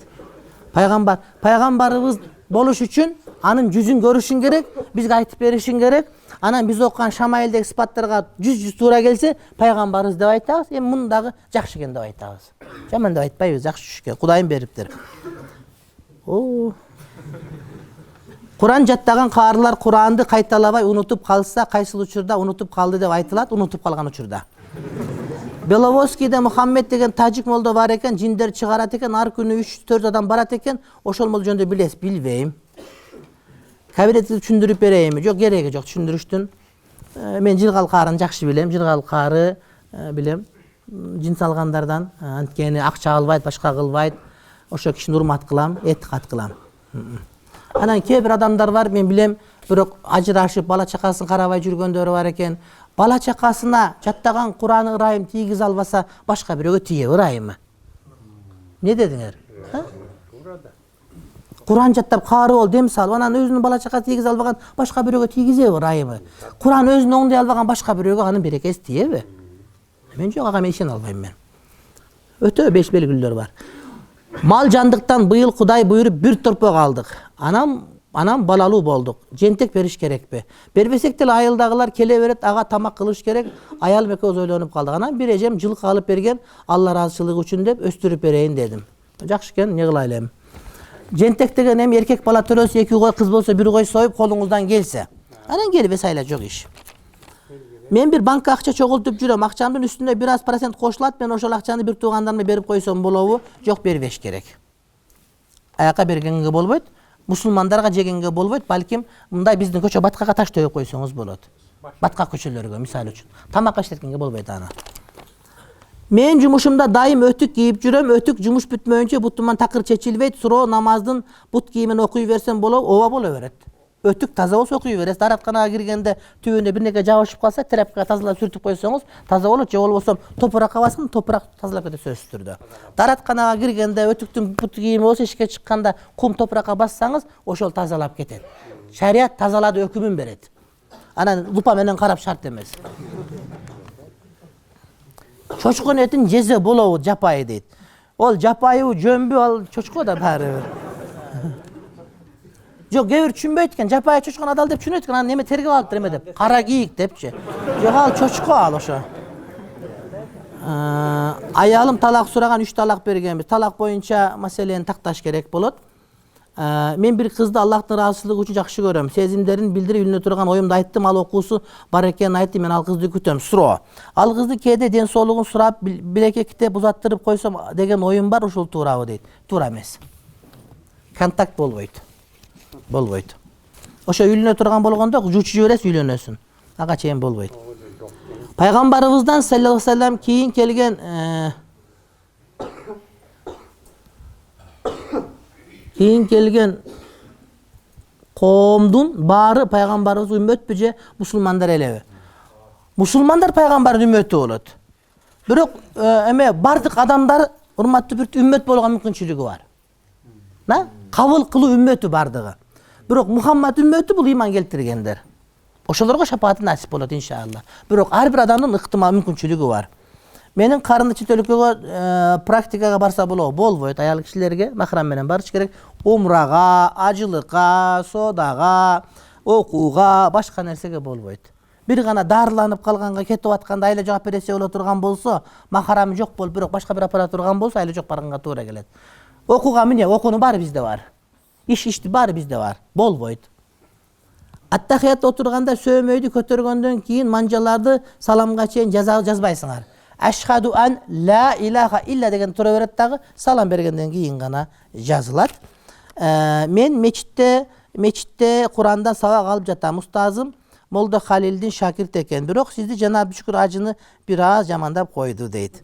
Пайгамбарыбыз болуш үчүн анын жүзүн көрүшүң керек, бизге айтып беришиң керек. Анан биз окуган Шамаилдеги сыпаттарга 100 туура келсе, пайгамбарыбыз деп айтабыз. Эми муну дагы жакшы экен деп айтабыз. Жаман деп айтпайбыз, жакшы экен. Кудайым бериптир. Куран жаттаган каарылар Куранды кайталабай унутуп калса, кайсыл учурда унутуп калды деп айтылат, унутуп калган учурда. Беловоскийде Мухаммед деген тажик молдо бар экен, жиндер чыгарат экен, ар күнү 3-4 адам барат экен. Ошол молдо жөнүндө билесиз, билбейм. Кабинетти түшүндүрүп берейинби? Жок, кереги жок түшүндүрүштүн. Мен жыргал каарын жакшы билем, жыргал каары билем. Жин салгандардан, анткени акча албайт, башка кылбайт. Ошо кишини урмат кылам, этикат кылам. Анан кээ бир адамдар бар, мен билем, бирок ажырашып, бала чакасын карабай жүргөндөр бар экен. Бала чакасына жаттаган Кураны ырайым тийгиз албаса, башка бирөөгө тие ырайымы? Не дедиңер? Куран жаттап каары бол, дем салып, анан өзүнүн бала чакасы тийгиз албаган башка бирөөгө тийгизеби ырайымы? Куран өзүн оңдой албаган башка бирөөгө анын берекеси тиеби? Мен жок, ага мен ишене албайм мен. Өтө беш белгилер бар. Мал жандыктан быйыл Кудай буйруп бир торпок алдык. Анан балалуу болдук. Жентек бериш керекпи? Бербесек деле айылдагылар келе берет, ага тамак кылыш керек. Аялым экөөбүз ойлонуп калдык. Анан бир эжем жылкы алып берген, Алла ыраазычылыгы үчүн деп өстүрүп берейин дедим. Жакшы экен, эмне кылайлы эми? Жентек деген эми эркек бала төрөсү, 2 кой, кыз болсо 1 кой союп колуңуздан келсе. Анан келбесе айла жок иш. Мен бир банкка акча чогултуп жүрөм. Акчамдын үстүнө бир аз процент кошулат. Мен ошол акчаны бир туугандарыма берип койсом болобу? Жок, бербеш керек. Аяка бергенге болбойт. Мусулмандарга жегенге болбойт. Балким мындай биздин көчө Баткага таш төйөп койсоңуз болот. Батка көчөлөргө мисалы үчүн. Тамакка иштеткенге болбойт аны. Мен жумушумда дайым өтүк кийип жүрөм. Өтүк жумуш бүтмөйүнчө бутуман такыр чечилбейт. Суроо намаздын бут кийимин окуй берсем ооба боло берет. Өтүк таза болсо окуй бересиз. Даратканага киргенде түбүндө бир нерсе жабышып калса, тряпкага тазалап сүртүп койсоңуз, таза болот. Же болбосо топуракка бассын, топурак тазалап кетет сөзсүз түрдө. Даратканага киргенде өтүктүн бут кийими болсо, эшикке чыкканда кум топуракка бассаңыз, ошол тазалап кетет. Шарият тазалады өкүмүн берет. Анан лупа менен карап шарт эмес. Чочкон этин жезе болобу жапайы дейт. Ол жапайы жөнбү, ал чочко да баары бир. Жок, кээ бир түшүнбөйт экен. Жапайы чочкон адал деп түшүнөт экен. Анан неме тергеп алыптыр эме деп. Кара кийик депчи. Жок, ал чочко ал ошо. Аялым талак сураган, 3 талак бергенбиз. Талак боюнча маселени такташ керек болот. Мен бир кызды Аллахтын ыраазычылыгы үчүн жакшы көрөм. Сезимдерин билдирип үйүнө турган оюмду айттым. Ал окуусу бар экенин айтты. Мен ал кызды күтөм. Суроо. Ал кызды кээде ден соолугун сурап, билекке китеп узаттырып койсом деген оюм бар. Ушул туурабы дейт. Туура эмес. Контакт болбойт. Болбойт. Ошо үйлөнө турган болгондо жуучу жибересиз, үйлөнөсүн. Ага чейин болбойт. Пайгамбарыбыздан саллаллаху алейхи ва саллям кийин келген коомдун баары пайгамбарыбыз үммөтпү же мусулмандар элеби? Мусулмандар пайгамбардын үммөтү болот. Бирок эме бардык адамдар урматтуу бир үммөт болгон мүмкүнчүлүгү бар. Кабыл кылуу үммөтү бардыгы. Бирок Мухаммад үммөтү бул ыйман келтиргендер. Ошолорго шапааты насип болот иншалла. Бирок ар бир адамдын ыктымал мүмкүнчүлүгү бар. Менин карынды чет өлкөгө практикага барса болобу? Болбойт. Аял кишилерге махрам менен барыш керек. Умрага, ажылыкка, содага, окууга, башка нерсеге болбойт. Бир гана дарыланып калганга, кетип атканда айла жок операция боло турган болсо, махрамы жок болуп, бирок башка бир аппарат турган болсо, айла жок барганга туура келет. Окууга эмне? Окуунун баары бизде бар. Ишти баары бизде бар. Болбойт. Аттахиятта отурганда сөөмөйдү көтөргөндөн кийин манжаларды саламга чейин жазбайсыңар. Ашхаду ан ла илаха илля деген тура берет дагы, салам бергенден кийин гана жазылат. Мен мечитте Курандан сабак алып жатам. Устазым Молдо Халилдин шакирт экен. Бирок сизди Жанаб Шүкүр ажыны бир аз жамандап койду дейт.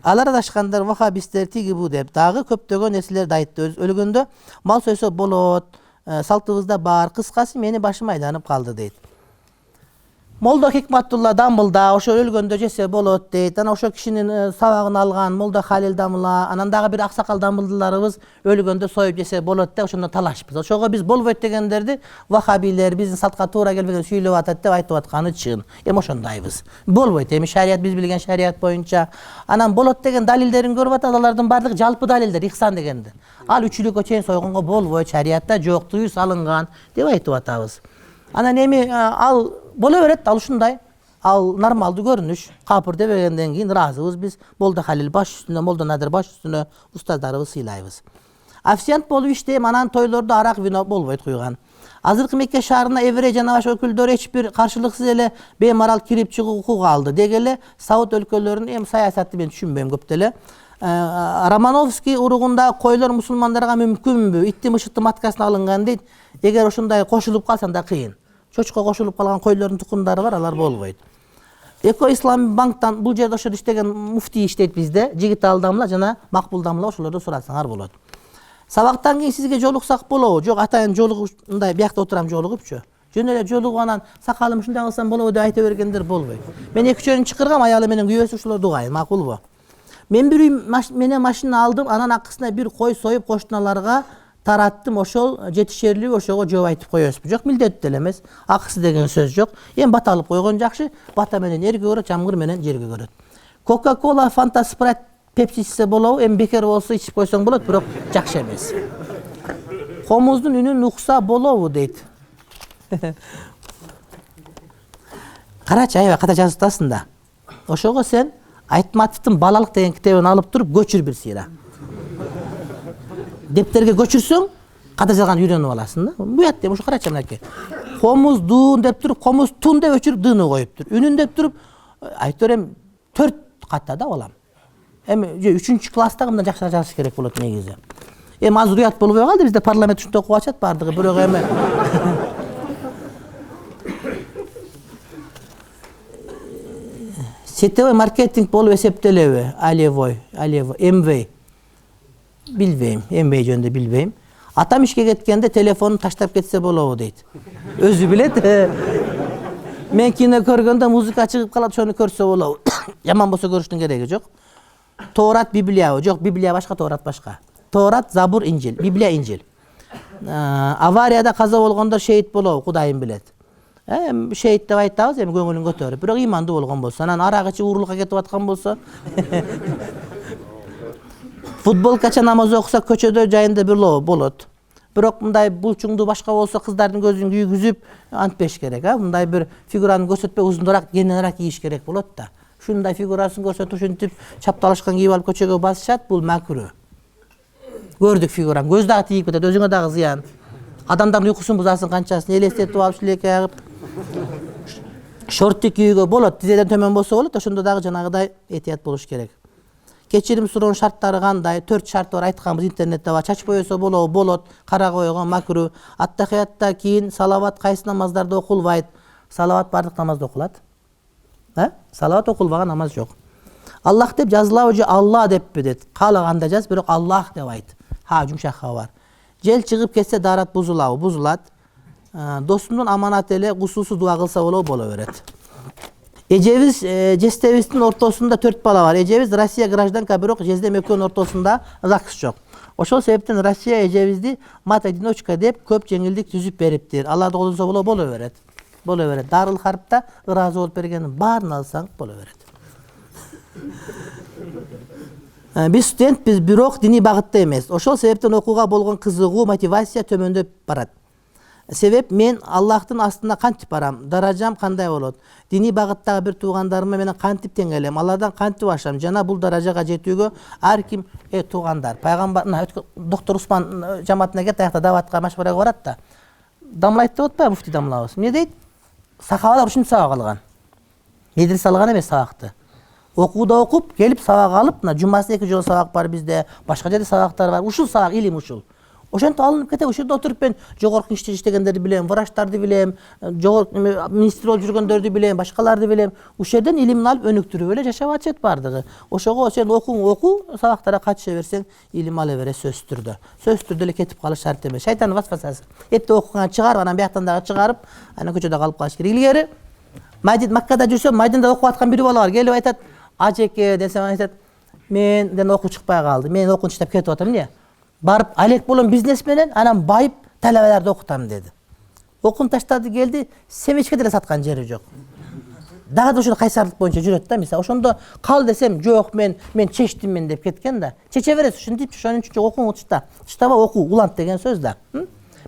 Алар адашкандар вахабисттер тиги бу деп дагы көптөгөн нерселерди айтты. Өлгөндө мал сойсо болот, салтыбызда бар, кыскасы мени башым айланып калды дейт. Молда Хикматулла Дамылда ошо өлгөндө жесе болот дейт. Анан ошо кишинин сабагын алган Молда Халил Дамыла, анан дагы бир аксакал дамылдыларыбыз өлгөндө союп жесе болот деп ошондо талашпыз. Ошого биз болбойт дегендерди вахабилер биздин салтка туура келбеген сүйлөп атат деп айтып атканы чын. Ошондойбуз. Болбойт. Шарият биз билген шарият боюнча. Анан болот деген далилдерин көрүп атат, алардын баардыгы жалпы далилдер, ихсан дегенде. Ал үчүлүккө чейин сойгонго болбойт, шариятта жок, тыюу салынган деп айтып атабыз. Анан ал боло берет, ал ушундай. Ал нормалдуу көрүнүш. Капыр дебегенден кийин ыраазыбыз биз. Молда Халил баш үстүнө, Молда Надыр баш үстүнө устаздарыбыз сыйлайбыз. Официант болуп иштейм, анан тойлордо арак вино болбойт куйган. Азыркы Мекке шаарына еврей жана баш өкүлдөрү эч бир каршылыксыз эле беймарал кирип чыгуу укугу алды. Деги эле Сауд өлкөлөрүнүн саясаты мен түшүнбөйм көп деле. Романовский уругунда койлор мусулмандарга мүмкүнбү? Итти мышыттын маткасына алынган дейт. Эгер ошондой кошулуп калса да кыйын. Чочко кошулуп калган койлордун тукумдары бар, алар болбойт. Эко Ислам банктан бул жерде ошо иштеген муфтий иштейт bizde. Жигитал Дамла жана Макбул Дамла ошолорду сурасаңар болот. Сабактан кийин сизге жолуксак болобу? Жок, атайын жолугундай биякта отурам жолугупчу. Жөн эле жолугуп анан сакалым ушундай кылсам болобу деп айта бергендер болбойт. Мен 2-3 чыкыргам, аялы менен күйөөсү ушулар дугайын, макулбу? Мен бир менен машина алдым, анан акысына бир кой союп коштуналарга тараттым, ошол жетишерлик ошого жооп айтып коесузбу. Жок, милдеттүү эле эмес. Акысы деген сөз жок. Эми бата алып койгон жакшы, бата менен эрге көрөт, жамгыр менен жерге көрөт. Coca-Cola, Fanta, Sprite, Pepsi ичсе болобу? Эми бекер болсо ичип койсоң болот, бирок жакшы эмес. Комуздун үнүн укса болобу дейт. Карачы, аябай ката жазып атасың да. Ошого сен Айтматовдун Балалык деген китебин алып туруп көчүр бир сыйра. Дептерге көчүрсөң, ката жазган үйрөнүп аласың да. Буят деп, ушу карачы мынакей. Комуздун деп туруп, комуздун деп өчүрүп дыны коюптур. Үнүн деп туруп, айтор эми 4 ката да балам. Эми 3-чү класста мындан жакшы жазыш керек болот негизи. Эми азыр уят болбой калды, бизде парламент ушундай окуп атышат бардыгы, бирок эми сетевой маркетинг болуп эсептелеби? Алевой, МВ. Билбейм, МВ жөнүндө билбейм. Атам ишке кеткенде телефонун таштап кетсе болобу дейт. Өзү билет. Мен кино көргөндө музыка чыгып калат, ошону көрсө болобу. Жаман болсо көрүштүн кереги жок. Тоорат, Библия, жок, Библия башка, Тоорат башка. Тоорат, Забур, Инжил, Библия, Инжил. Аварияда каза болгондор шейит болобу, Кудайым билет. Шейит деп айтабыз, эми көңүлүн көтөрүп, бирок имандуу болгон болсо, анан арак ичип уурулукка кетип аткан болсо, футболкача намаз окуса көчөдө жайында болот. Бирок мындай булчуңду башка болсо кыздардын көзүн күйгүзүп антпеш керек, мындай бир фигураны көрсөтпөй узунураак, кененирээк кийиш керек болот да. Ушундай фигурасын көрсөтүп, ушинтип чапталышкан кийип алып көчөгө басышат, бул макру. Көрдүк фигурам, көз дагы тийип кетет, өзүңө дагы зыян. Адамдардын уйкусун бузасың канчасын, элестетип алып шилекей агып. Шортту кийүүгө болот, тизеден төмөн болсо болот, ошондо дагы жанагыдай этият болуш керек. Кечирим суроонун шарттары кандай? 4 шарты бар, айтканбыз интернетте бар. Чач боесо болобу? Болот. Кара койгон макру. Аттахиятта кийин салават кайсы намаздарда окулбайт? Салават бардык намазда окулат. Салават окулбаган намаз жок. Аллах деп жазылабы же Алла деппи дейт. Каалаганда жаз, бирок Аллах деп айт. Жумшак ха бар. Жел чыгып кетсе дарат бузулабы? Бузулат. Досумдун аманаты эле кусусу дуа кылса болобу? Боло берет. Эжебиз жездебиздин ортосунда 4 бала бар. Эжебиз Россия гражданка, бирок жездем экөөнүн ортосунда ЗАГС жок. Ошол себептен Россия эжебизди мат-одиночка деп көп жеңилдик түзүп бериптир. Аларды колдонсо боло берет. Боло берет. Дарыл Харпта ыраазы болуп бергенин баарын алсаң боло берет. Биз студентпиз, бирок диний багытта эмес. Ошол себептен окууга болгон кызыгуу, мотивация төмөндөп барат. Себеп мен Аллахтын астына кантип барам, даражам кандай болот? Диний багыттагы бир туугандарыма менен кантип тең элем, алардан кантип ашам? Жана бул даражага жетүүгө ар ким туугандар, пайгамбар, доктор Усман жамаатына кет, аякта даватка машварага барат да. Дамлайт деп атпайбы муфтий дамлабыз? Эмне дейт? Сахабалар ушинтип сабак алган. Медресе алган эмес сабакты. Окууда окуп, келип сабак алып, жумасына 2 жолу сабак бар бизде, башка жерде сабактар бар. Ушул сабак илим ушул. Ошентип алынып кетет. Ошол жерде отуруп мен жогорку иште иштегендерди билем, врачтарды билем, жогорку министр болуп жүргөндөрдү билем, башкаларды билем. Ушул жерден илимин алып өнүктүрүп эле жашап атышат бардыгы. Ошого сен оку, сабактарга катыша берсең, илим ала бере сөзсүз түрдө. Сөзсүз түрдө эле кетип калыш шарт эмес. Шайтан васвасасы. Эпте окуган чыгарып, анан бияктан дагы чыгарып, анан көчөдө калып калыш керек. Илгери Маккада жүрсөм, Майданда окуп аткан бир бала бар. Келип айтат, "Ажеке" десем, айтат, "Менден окуу чыкпай калды. Мен окууну таштап кетип атам, эмне? Барып алек болом бизнес менен, анан байып талабаларды окутам" деди. Окууну таштады, келди, семечке деле саткан жери жок. Дагы да ошол кайсарлык боюнча жүрөт да, мисалы. Ошондо кал десем, "Жок, мен чечтиммен" деп кеткен да. Чече бересиз, ушинтип, ошон үчүн окууңу тышта оку, улант деген сөз да.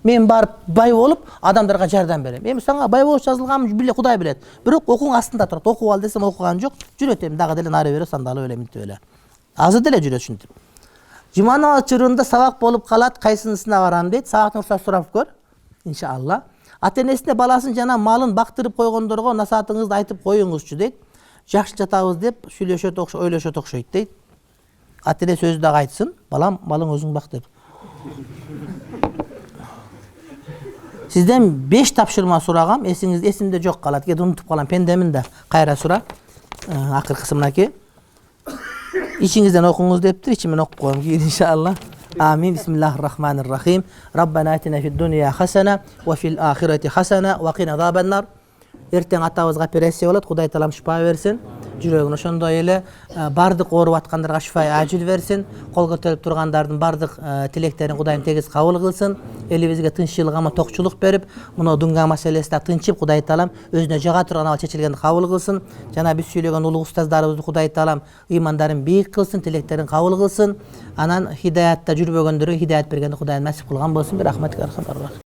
Мен барып бай болуп, адамдарга жардам берем. Эми сага бай болуш жазылганмы, биле Кудай билет. Бирок окууң астында турат. Окуп ал десем окуган жок. Жүрөт эми дагы деле нары бере сандалып эле мынтип эле. Азыр деле жүрөт ушинтип. Жума намаз чырында сабак болуп калат, кайсынысына барам дейт. Сабактын уруксат сурап көр. Иншалла. Ата-энесине баласын жана малын бактырып койгондорго насаатыңызды айтып коюңузчу дейт. Жакшы жатабыз деп сүйлөшөт, ойлошот окшойт дейт. Ата-эне сөзү дагы айтсын, балам, малың өзүң бак деп. Сизден 5 тапшырма сурагам, эсимде жок калат. Кээде унутуп калам, пендемин да. Кайра сура. Акыркысы мынакей. İçinizden okunuz deyiptir, içimen okup koyalım ki inşallah. Amin. Bismillahirrahmanirrahim. Rabbana atina fid dunya hasana ve fil ahireti hasana ve qina azabannar. Erten atabızga operasiya bolat, Kuday talam şifa versin. Жүрөгүн ошондой эле бардык ооруп аткандарга шифа ажил берсин. Кол көтөрүп тургандардын бардык тилектерин Кудайым тегиз кабыл кылсын. Элибизге тынччылык ама токчулук берип, мына дунга маселеси да тынчып Кудай таалам өзүнө жага турган ал чечилгенди кабыл кылсын. Жана биз сүйлөгөн улуг устаздарыбызды Кудай таалам ыймандарын бийик кылсын, тилектерин кабыл кылсын. Анан хидаятта жүрбөгөндөргө хидаят бергенди Кудайым насип кылган болсун. Рахматка архамар.